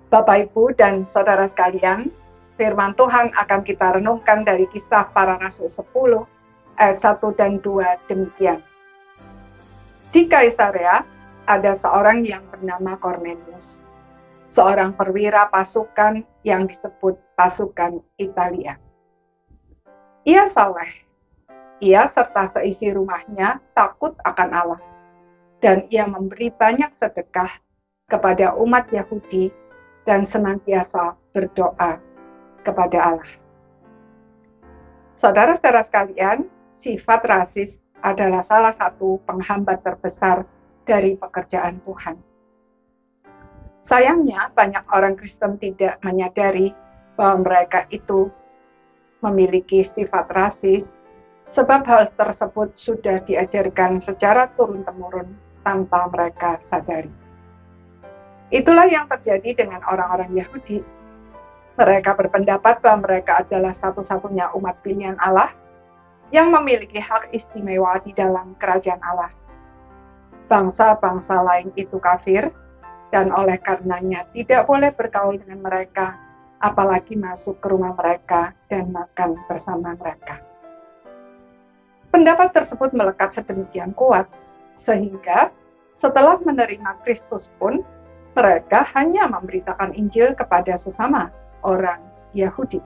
Bapak, Ibu, dan Saudara sekalian, firman Tuhan akan kita renungkan dari Kisah Para Rasul 10, ayat 1 dan 2 demikian. Di Kaisarea, ada seorang yang bernama Cornelius, seorang perwira pasukan yang disebut pasukan Italia. Ia saleh, ia serta seisi rumahnya takut akan Allah, dan ia memberi banyak sedekah kepada umat Yahudi dan senantiasa berdoa kepada Allah. Saudara-saudara sekalian, sifat rasis adalah salah satu penghambat terbesar dari pekerjaan Tuhan. Sayangnya, banyak orang Kristen tidak menyadari bahwa mereka itu memiliki sifat rasis, sebab hal tersebut sudah diajarkan secara turun-temurun tanpa mereka sadari. Itulah yang terjadi dengan orang-orang Yahudi. Mereka berpendapat bahwa mereka adalah satu-satunya umat pilihan Allah yang memiliki hak istimewa di dalam kerajaan Allah. Bangsa-bangsa lain itu kafir, dan oleh karenanya tidak boleh bergaul dengan mereka, apalagi masuk ke rumah mereka dan makan bersama mereka. Pendapat tersebut melekat sedemikian kuat, sehingga setelah menerima Kristus pun, mereka hanya memberitakan Injil kepada sesama orang Yahudi.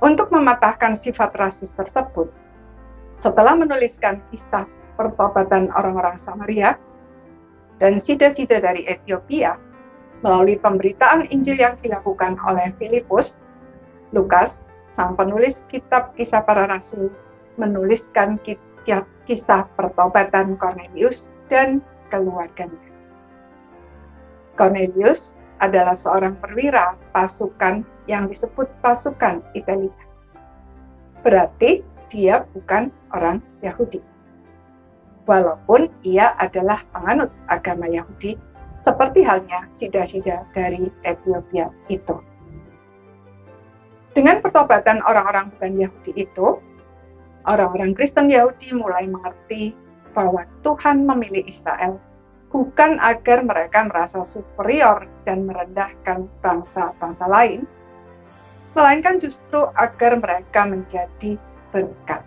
Untuk mematahkan sifat rasis tersebut, setelah menuliskan kisah pertobatan orang-orang Samaria dan sida-sida dari Ethiopia, melalui pemberitaan Injil yang dilakukan oleh Filipus, Lukas, sang penulis kitab Kisah Para Rasul, menuliskan kisah pertobatan Cornelius dan keluarganya. Cornelius adalah seorang perwira pasukan yang disebut pasukan Italia. Berarti dia bukan orang Yahudi. Walaupun ia adalah penganut agama Yahudi, seperti halnya sida-sida dari Ethiopia itu. Dengan pertobatan orang-orang bukan Yahudi itu, orang-orang Kristen Yahudi mulai mengerti bahwa Tuhan memilih Israel bukan agar mereka merasa superior dan merendahkan bangsa-bangsa lain, melainkan justru agar mereka menjadi berkat.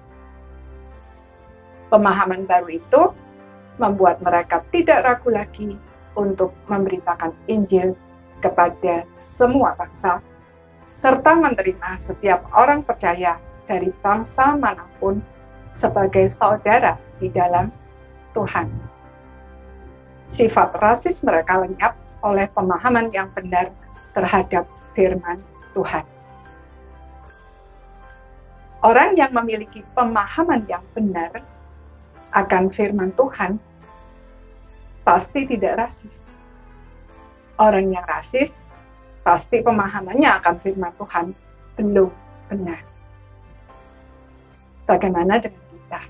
Pemahaman baru itu membuat mereka tidak ragu lagi untuk memberitakan Injil kepada semua bangsa, serta menerima setiap orang percaya dari bangsa manapun sebagai saudara di dalam Tuhan. Sifat rasis mereka lenyap oleh pemahaman yang benar terhadap firman Tuhan. Orang yang memiliki pemahaman yang benar akan firman Tuhan pasti tidak rasis. Orang yang rasis pasti pemahamannya akan firman Tuhan belum benar. Bagaimana dengan kita?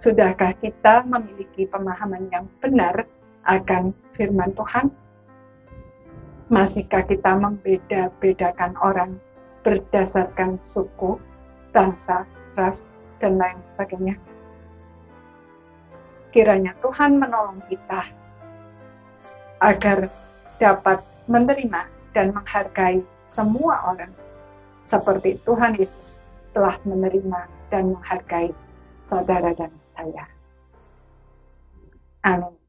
Sudahkah kita memiliki pemahaman yang benar akan firman Tuhan? Masihkah kita membeda-bedakan orang berdasarkan suku, bangsa, ras, dan lain sebagainya? Kiranya Tuhan menolong kita agar dapat menerima dan menghargai semua orang seperti Tuhan Yesus telah menerima dan menghargai saudara dan saya. Amin.